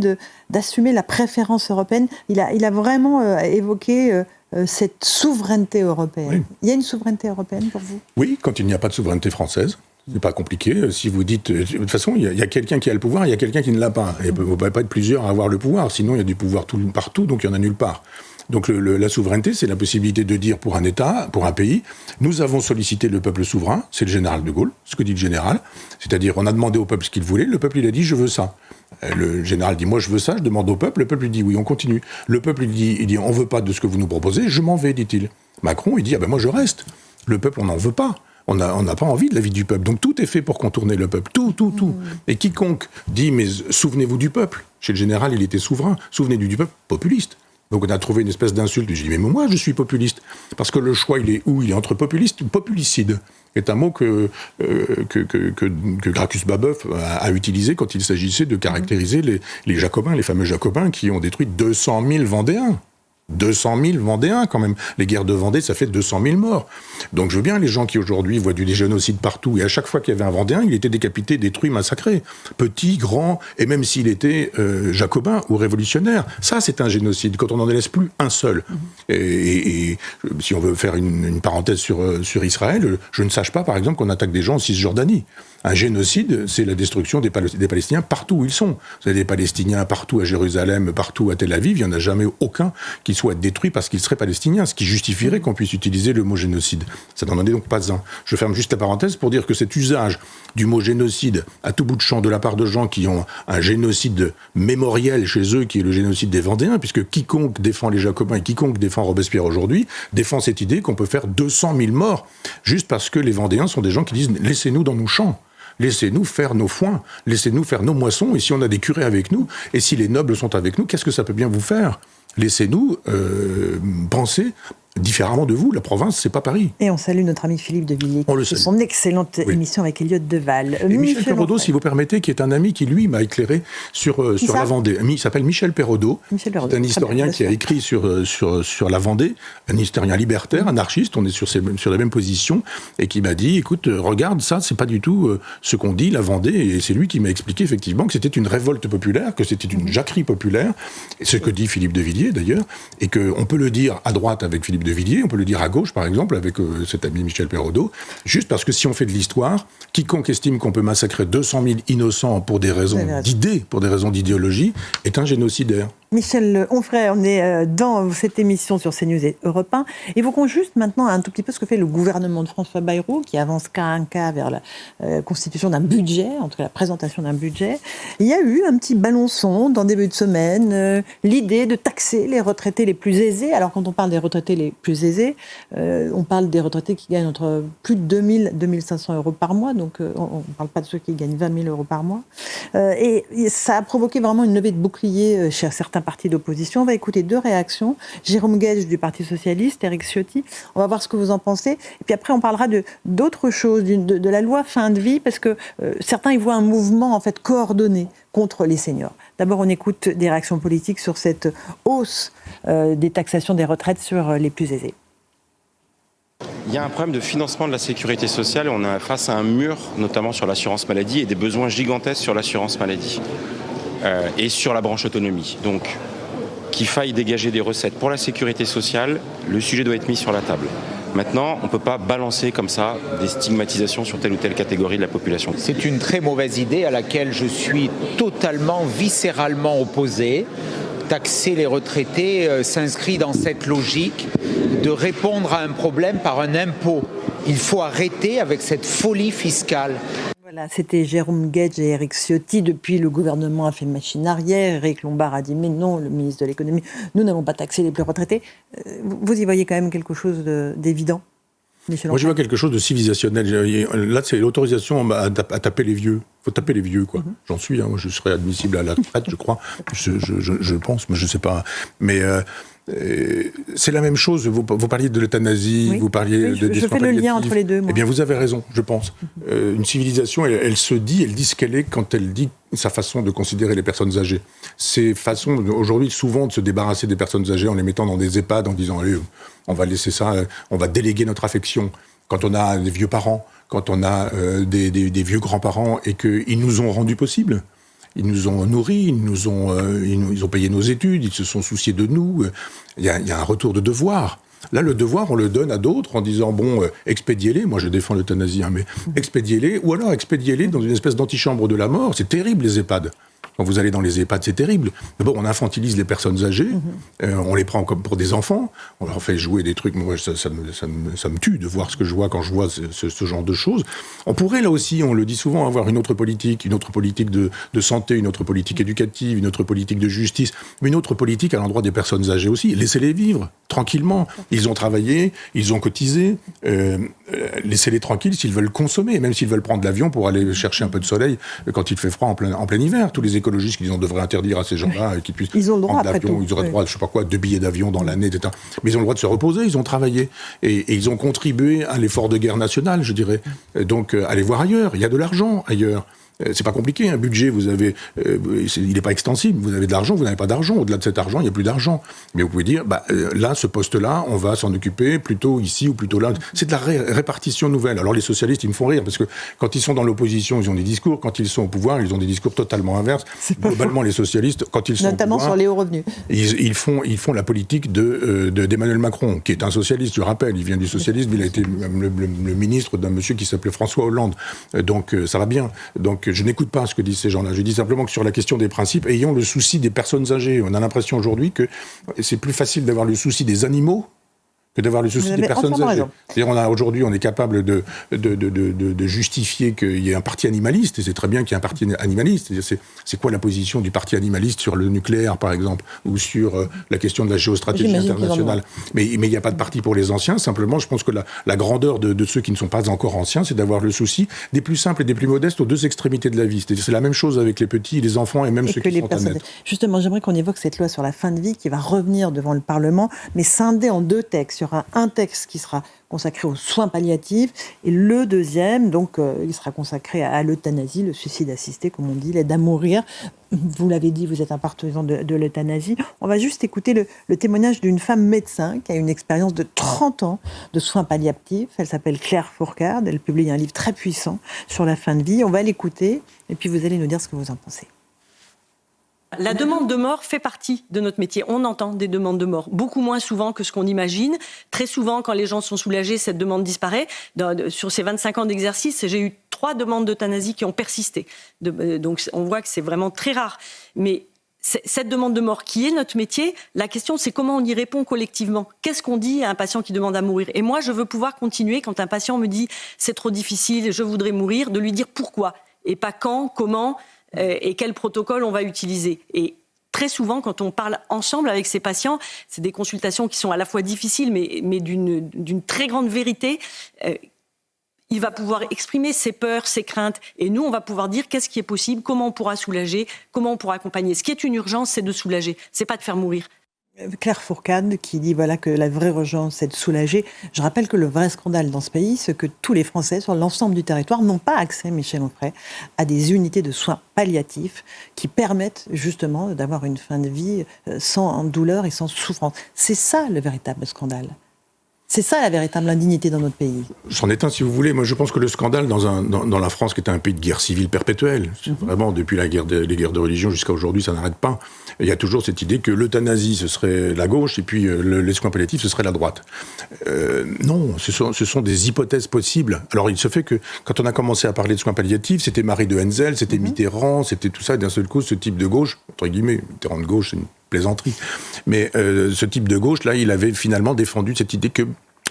d'assumer la préférence européenne. Il a vraiment évoqué cette souveraineté européenne. Oui. Il y a une souveraineté européenne pour vous? Oui, quand il n'y a pas de souveraineté française. C'est pas compliqué. Si vous dites... De toute façon, il y a quelqu'un qui a le pouvoir, il y a quelqu'un qui ne l'a pas. Et il ne peut pas être plusieurs à avoir le pouvoir. Sinon, il y a du pouvoir partout, donc il n'y en a nulle part. Donc la souveraineté, c'est la possibilité de dire pour un État, pour un pays, nous avons sollicité le peuple souverain, c'est le général de Gaulle, ce que dit le général, c'est-à-dire on a demandé au peuple ce qu'il voulait, le peuple il a dit je veux ça. Le général dit moi je veux ça, je demande au peuple, le peuple il dit oui, on continue. Le peuple il dit on veut pas de ce que vous nous proposez, je m'en vais, dit-il. Macron il dit ah ben moi je reste. Le peuple on n'en veut pas. On n'a pas envie de l'avis du peuple. Donc tout est fait pour contourner le peuple. Tout. Et quiconque dit mais souvenez-vous du peuple. Chez le général il était souverain. Souvenez-vous du peuple, populiste. Donc on a trouvé une espèce d'insulte. J'ai dit, mais moi je suis populiste. Parce que le choix, il est où? Il est entre populiste ou populicide. C'est un mot que Gracchus Babeuf a utilisé quand il s'agissait de caractériser les Jacobins, les fameux Jacobins qui ont détruit 200 000 Vendéens. 200 000 Vendéens, quand même. Les guerres de Vendée, ça fait 200 000 morts. Donc je veux bien les gens qui aujourd'hui voient du génocide partout, et à chaque fois qu'il y avait un Vendéen, il était décapité, détruit, massacré. Petit, grand, et même s'il était jacobin ou révolutionnaire. Ça, c'est un génocide, quand on n'en laisse plus un seul. Et si on veut faire une parenthèse sur Israël, je ne sache pas, par exemple, qu'on attaque des gens en Cisjordanie. Un génocide, c'est la destruction des Palestiniens partout où ils sont. Vous avez des Palestiniens partout à Jérusalem, partout à Tel Aviv, il n'y en a jamais aucun qui soit détruit parce qu'il serait palestinien, ce qui justifierait qu'on puisse utiliser le mot génocide. Ça n'en est donc pas un. Je ferme juste la parenthèse pour dire que cet usage du mot génocide à tout bout de champ de la part de gens qui ont un génocide mémoriel chez eux, qui est le génocide des Vendéens, puisque quiconque défend les Jacobins et quiconque défend Robespierre aujourd'hui, défend cette idée qu'on peut faire 200 000 morts, juste parce que les Vendéens sont des gens qui disent « laissez-nous dans nos champs ». Laissez-nous faire nos foins, laissez-nous faire nos moissons, et si on a des curés avec nous, et si les nobles sont avec nous, qu'est-ce que ça peut bien vous faire? Laissez-nous penser différemment de vous. La province, c'est pas Paris. Et on salue notre ami Philippe de Villiers, qui fait son excellente émission avec Elliott Deval. Et Michel Perraudot, si vous permettez, qui est un ami qui, lui, m'a éclairé sur la Vendée. Il s'appelle Michel Perraudot. C'est un historien qui a écrit sur la Vendée, un historien libertaire, anarchiste, on est sur la même position, et qui m'a dit, écoute, regarde, ça, c'est pas du tout ce qu'on dit, la Vendée, et c'est lui qui m'a expliqué, effectivement, que c'était une révolte populaire, que c'était une jacquerie populaire, et ce que dit Philippe de Villiers, d'ailleurs, et qu'on peut le dire à droite avec Philippe de Villiers, on peut le dire à gauche, par exemple, avec cet ami Michel Perraudot, juste parce que si on fait de l'histoire, quiconque estime qu'on peut massacrer 200 000 innocents pour des raisons d'idées, pour des raisons d'idéologie, est un génocidaire. Michel Onfray, on est dans cette émission sur CNews et Europe 1. Évoquons juste maintenant un tout petit peu ce que fait le gouvernement de François Bayrou, qui avance cas un cas vers la constitution d'un budget, entre la présentation d'un budget. Il y a eu un petit balançon dans début de semaine, l'idée de taxer les retraités les plus aisés. Alors quand on parle des retraités les plus aisés, on parle des retraités qui gagnent entre plus de 2 000 et 2 500 euros par mois, donc on ne parle pas de ceux qui gagnent 20 000 euros par mois. Et ça a provoqué vraiment une levée de bouclier chez certains partis d'opposition. On va écouter deux réactions. Jérôme Guedj du Parti Socialiste, Éric Ciotti. On va voir ce que vous en pensez. Et puis après, on parlera d'autres choses, de la loi fin de vie, parce que certains y voient un mouvement en fait coordonné contre les seniors. D'abord, on écoute des réactions politiques sur cette hausse des taxations des retraites sur les plus aisés. Il y a un problème de financement de la sécurité sociale et on est face à un mur, notamment sur l'assurance maladie, et des besoins gigantesques sur l'assurance maladie et sur la branche autonomie. Donc, qu'il faille dégager des recettes pour la sécurité sociale, le sujet doit être mis sur la table. Maintenant, on ne peut pas balancer comme ça des stigmatisations sur telle ou telle catégorie de la population. C'est une très mauvaise idée à laquelle je suis totalement, viscéralement opposé. Taxer les retraités s'inscrit dans cette logique de répondre à un problème par un impôt. Il faut arrêter avec cette folie fiscale. Voilà, c'était Jérôme Guedj et Éric Ciotti. Depuis, le gouvernement a fait machine arrière. Éric Lombard a dit mais non, le ministre de l'économie, nous n'avons pas taxé les plus retraités. Vous y voyez quand même quelque chose d'évident, Michel Onfray? Moi, je vois quelque chose de civilisationnel. Là, c'est l'autorisation à taper les vieux. faut taper les vieux, quoi. J'en suis, moi, je serais admissible à la retraite, je crois. Je pense, mais je sais pas. Mais c'est la même chose. Vous parliez de l'euthanasie, vous parliez de je fais le lien entre les deux. Moi. Eh bien, vous avez raison, je pense. Une civilisation, elle se dit, elle dit ce qu'elle est quand elle dit sa façon de considérer les personnes âgées. C'est façon, aujourd'hui, souvent, de se débarrasser des personnes âgées en les mettant dans des EHPAD, en disant, allez, on va laisser ça, on va déléguer notre affection. Quand on a des vieux parents, quand on a des vieux grands-parents et qu'ils nous ont rendu possible. Ils nous ont nourris, ils ont payé nos études, ils se sont souciés de nous. Il y a un retour de devoir. Là, le devoir, on le donne à d'autres en disant, bon, expédiez-les. Moi, je défends l'euthanasie, mais expédiez-les. Ou alors, expédiez-les dans une espèce d'antichambre de la mort. C'est terrible, les EHPAD. Quand vous allez dans les EHPAD, c'est terrible. D'abord, on infantilise les personnes âgées, on les prend comme pour des enfants, on leur fait jouer des trucs. Moi, ça me tue de voir ce que je vois quand je vois ce genre de choses. On pourrait, là aussi, on le dit souvent, avoir une autre politique de santé, une autre politique éducative, une autre politique de justice, mais une autre politique à l'endroit des personnes âgées aussi. Laissez-les vivre, tranquillement. Ils ont travaillé, ils ont cotisé, laissez-les tranquilles s'ils veulent consommer, même s'ils veulent prendre l'avion pour aller chercher un peu de soleil quand il fait froid en plein hiver. Tous les écologistes qui disent on devrait interdire à ces gens-là qu'ils puissent prendre l'avion, ils auraient droit, je sais pas quoi, 2 billets d'avion dans l'année, etc. Mais ils ont le droit de se reposer, ils ont travaillé et ils ont contribué à l'effort de guerre nationale, je dirais. Donc allez voir ailleurs, il y a de l'argent ailleurs. C'est pas compliqué, un budget, vous avez, il n'est pas extensible, vous avez de l'argent, vous n'avez pas d'argent, au-delà de cet argent, il n'y a plus d'argent. Mais vous pouvez dire, là, ce poste-là, on va s'en occuper plutôt ici ou plutôt là. C'est de la répartition nouvelle. Alors les socialistes, ils me font rire, parce que quand ils sont dans l'opposition, ils ont des discours, quand ils sont au pouvoir, ils ont des discours totalement inverses. Globalement, les socialistes, quand ils sont notamment au pouvoir, sur les hauts revenus. Ils font la politique d'Emmanuel Macron, qui est un socialiste, je rappelle, il vient du socialisme, il a été le ministre d'un monsieur qui s'appelait François Hollande. Donc ça va bien. Donc je n'écoute pas ce que disent ces gens-là. Je dis simplement que sur la question des principes, ayons le souci des personnes âgées. On a l'impression aujourd'hui que c'est plus facile d'avoir le souci des animaux que d'avoir le souci des personnes âgées. C'est-à-dire, aujourd'hui, on est capable de justifier qu'il y ait un parti animaliste, et c'est très bien qu'il y ait un parti animaliste. C'est quoi la position du parti animaliste sur le nucléaire, par exemple, ou sur la question de la géostratégie internationale? Mais il n'y a pas de parti pour les anciens. Simplement, je pense que la grandeur de ceux qui ne sont pas encore anciens, c'est d'avoir le souci des plus simples et des plus modestes aux deux extrémités de la vie. C'est la même chose avec les petits, les enfants et même ceux qui sont à naître. Justement, j'aimerais qu'on évoque cette loi sur la fin de vie qui va revenir devant le Parlement, mais scindée en 2 textes. Il y aura un texte qui sera consacré aux soins palliatifs et le deuxième, donc, il sera consacré à l'euthanasie, le suicide assisté, comme on dit, l'aide à mourir. Vous l'avez dit, vous êtes un partisan de l'euthanasie. On va juste écouter le témoignage d'une femme médecin qui a une expérience de 30 ans de soins palliatifs. Elle s'appelle Claire Fourcade. Elle publie un livre très puissant sur la fin de vie. On va l'écouter et puis vous allez nous dire ce que vous en pensez. La demande de mort fait partie de notre métier. On entend des demandes de mort, beaucoup moins souvent que ce qu'on imagine. Très souvent, quand les gens sont soulagés, cette demande disparaît. Sur ces 25 ans d'exercice, j'ai eu 3 demandes d'euthanasie qui ont persisté. Donc on voit que c'est vraiment très rare. Mais cette demande de mort qui est notre métier, la question c'est comment on y répond collectivement. Qu'est-ce qu'on dit à un patient qui demande à mourir? Et moi, je veux pouvoir continuer, quand un patient me dit « c'est trop difficile, je voudrais mourir », de lui dire pourquoi, et pas quand, comment, et quel protocole on va utiliser. Et très souvent, quand on parle ensemble avec ces patients, c'est des consultations qui sont à la fois difficiles, mais d'une très grande vérité. Il va pouvoir exprimer ses peurs, ses craintes, et nous, on va pouvoir dire qu'est-ce qui est possible, comment on pourra soulager, comment on pourra accompagner. Ce qui est une urgence, c'est de soulager, c'est pas de faire mourir. Claire Fourcade qui dit que la vraie urgence c'est de soulager. Je rappelle que le vrai scandale dans ce pays, c'est que tous les Français sur l'ensemble du territoire n'ont pas accès, Michel Onfray, à des unités de soins palliatifs qui permettent justement d'avoir une fin de vie sans douleur et sans souffrance. C'est ça le véritable scandale. C'est ça la véritable indignité dans notre pays. C'en est un, si vous voulez. Moi, je pense que le scandale dans la France, qui est un pays de guerre civile perpétuelle, vraiment, depuis les guerres de religion jusqu'à aujourd'hui, ça n'arrête pas. Il y a toujours cette idée que l'euthanasie, ce serait la gauche, et puis les soins palliatifs, ce serait la droite. Non, ce sont des hypothèses possibles. Alors, il se fait que, quand on a commencé à parler de soins palliatifs, c'était Marie de Henzel, c'était Mitterrand, c'était tout ça, et d'un seul coup, ce type de gauche, entre guillemets, Mitterrand de gauche, c'est une plaisanterie. Mais ce type de gauche, là, il avait finalement défendu cette idée que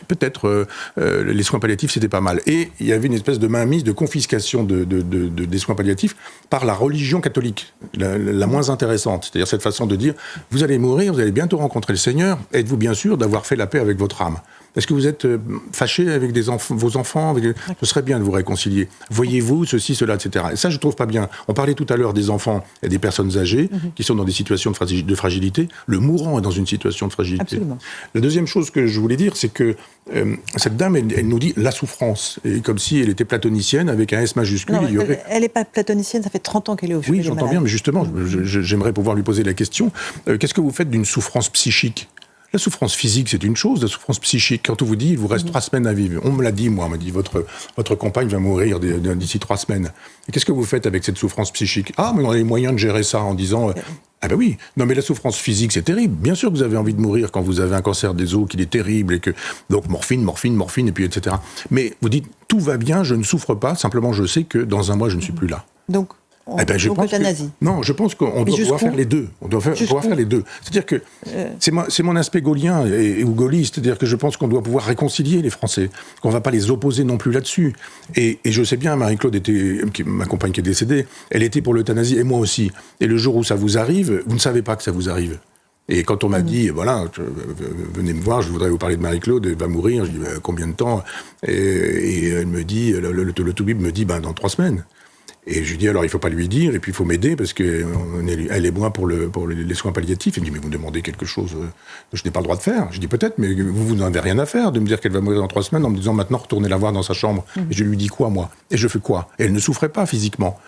peut-être les soins palliatifs, c'était pas mal. Et il y avait une espèce de mainmise, de confiscation des soins palliatifs par la religion catholique, la moins intéressante. C'est-à-dire cette façon de dire, vous allez mourir, vous allez bientôt rencontrer le Seigneur, êtes-vous bien sûr d'avoir fait la paix avec votre âme? Est-ce que vous êtes fâché avec vos enfants Ce serait bien de vous réconcilier. Voyez-vous ceci, cela, etc. Et ça, je ne trouve pas bien. On parlait tout à l'heure des enfants et des personnes âgées qui sont dans des situations de fragilité. Le mourant est dans une situation de fragilité. Absolument. La deuxième chose que je voulais dire, c'est que cette dame, elle nous dit la souffrance. Et comme si elle était platonicienne avec un S majuscule. Non, elle n'est pas platonicienne, ça fait 30 ans qu'elle est au chevet des malades. Oui, j'entends bien, mais justement, j'aimerais pouvoir lui poser la question. Qu'est-ce que vous faites d'une souffrance psychique ? La souffrance physique, c'est une chose. La souffrance psychique, quand on vous dit, il vous reste 3 semaines à vivre. On me l'a dit, moi. On m'a dit, votre compagne va mourir d'ici 3 semaines. Et qu'est-ce que vous faites avec cette souffrance psychique ? Ah, mais on a les moyens de gérer ça en disant... ah ben oui, non mais la souffrance physique, c'est terrible. Bien sûr que vous avez envie de mourir quand vous avez un cancer des os, qu'il est terrible, et que... Donc morphine, et puis etc. Mais vous dites, tout va bien, je ne souffre pas, simplement je sais que dans un mois, je ne suis plus là. Donc euthanasie. Non, je pense qu'on doit pouvoir faire les deux. On doit pouvoir faire les deux. C'est-à-dire que c'est mon aspect gaullien ou gaulliste. C'est-à-dire que je pense qu'on doit pouvoir réconcilier les Français, qu'on ne va pas les opposer non plus là-dessus. Et je sais bien, Marie-Claude ma compagne qui est décédée, elle était pour l'euthanasie et moi aussi. Et le jour où ça vous arrive, vous ne savez pas que ça vous arrive. Et quand on m'a dit, voilà, venez me voir, je voudrais vous parler de Marie-Claude, elle va mourir, je dis, combien de temps ? Et elle me dit, le toubib me dit, dans 3 semaines. Et je lui dis, alors il ne faut pas lui dire, et puis il faut m'aider, parce qu'elle est moins pour les soins palliatifs. Elle me dit, mais vous me demandez quelque chose que je n'ai pas le droit de faire. Je dis, peut-être, mais vous n'en avez rien à faire de me dire qu'elle va mourir dans 3 semaines en me disant, maintenant, retournez la voir dans sa chambre. Et je lui dis quoi, moi ? Et je fais quoi ? Et elle ne souffrait pas physiquement.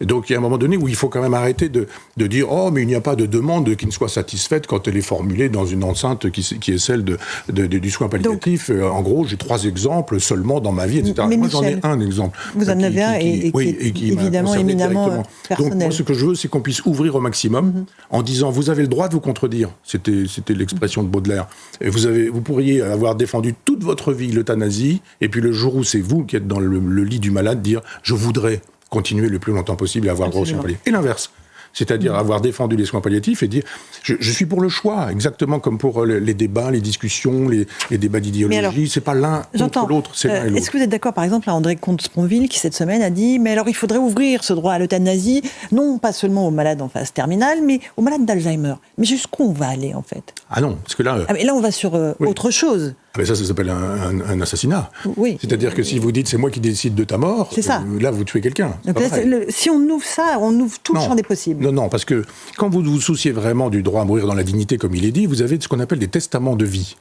Et donc, il y a un moment donné où il faut quand même arrêter de dire « Oh, mais il n'y a pas de demande qui ne soit satisfaite quand elle est formulée dans une enceinte qui est celle du soin palliatif. » En gros, j'ai 3 exemples seulement dans ma vie, etc. Mais moi, Michel, j'en ai un exemple. Vous en avez un et qui est évidemment éminemment personnel. Donc, moi, ce que je veux, c'est qu'on puisse ouvrir au maximum en disant « Vous avez le droit de vous contredire. » C'était l'expression de Baudelaire. Et vous pourriez avoir défendu toute votre vie l'euthanasie, et puis le jour où c'est vous qui êtes dans le lit du malade, dire « Je voudrais continuer le plus longtemps possible à avoir droit aux soins palliatifs. » Et l'inverse. C'est-à-dire avoir défendu les soins palliatifs et dire je suis pour le choix, exactement comme pour les débats, les discussions, les débats d'idéologie. C'est pas l'un contre l'autre, c'est l'un et l'autre. Est-ce que vous êtes d'accord, par exemple, à André Comte-Sponville, qui cette semaine a dit mais alors il faudrait ouvrir ce droit à l'euthanasie, non pas seulement aux malades en phase terminale, mais aux malades d'Alzheimer. Mais jusqu'où on va aller en fait ? Ah non, parce que là. Mais là on va sur autre chose. Mais ça s'appelle un assassinat. Oui. C'est-à-dire que si vous dites c'est moi qui décide de ta mort, là vous tuez quelqu'un. Donc là, si on ouvre ça, on ouvre tout le champ des possibles. Non, parce que quand vous vous souciez vraiment du droit à mourir dans la dignité, comme il est dit, vous avez ce qu'on appelle des testaments de vie.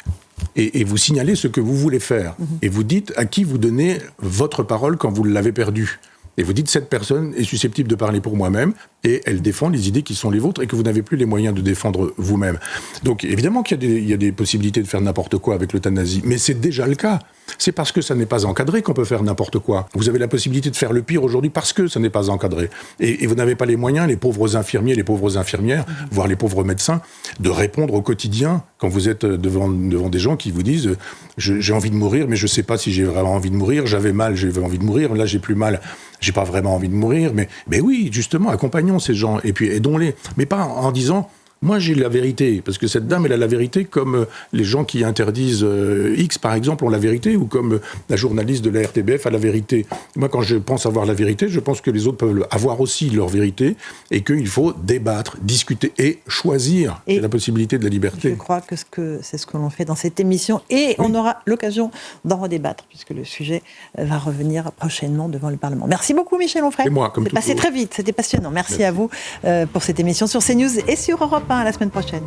Et vous signalez ce que vous voulez faire. Et vous dites à qui vous donnez votre parole quand vous l'avez perdue. Et vous dites, cette personne est susceptible de parler pour moi-même, et elle défend les idées qui sont les vôtres, et que vous n'avez plus les moyens de défendre vous-même. Donc, évidemment qu'il y a des possibilités de faire n'importe quoi avec l'euthanasie, mais c'est déjà le cas. C'est parce que ça n'est pas encadré qu'on peut faire n'importe quoi. Vous avez la possibilité de faire le pire aujourd'hui parce que ça n'est pas encadré. Et vous n'avez pas les moyens, les pauvres infirmiers, les pauvres infirmières, voire les pauvres médecins, de répondre au quotidien quand vous êtes devant des gens qui vous disent « j'ai envie de mourir, mais je ne sais pas si j'ai vraiment envie de mourir, j'avais mal, j'avais envie de mourir, là j'ai plus mal, j'ai pas vraiment envie de mourir. » Mais oui, justement, accompagnons ces gens et puis aidons-les. Mais pas en disant « moi j'ai la vérité », parce que cette dame elle a la vérité comme les gens qui interdisent X par exemple ont la vérité, ou comme la journaliste de la RTBF a la vérité. Moi quand je pense avoir la vérité, je pense que les autres peuvent avoir aussi leur vérité, et qu'il faut débattre, discuter et choisir. C'est la possibilité de la liberté. Je crois que c'est ce que l'on fait dans cette émission, et on aura l'occasion d'en redébattre puisque le sujet va revenir prochainement devant le Parlement. Merci beaucoup Michel Onfray. Et moi, comme c'est passé très vite, c'était passionnant. Merci à vous pour cette émission sur CNews et sur Europe 1. À la semaine prochaine.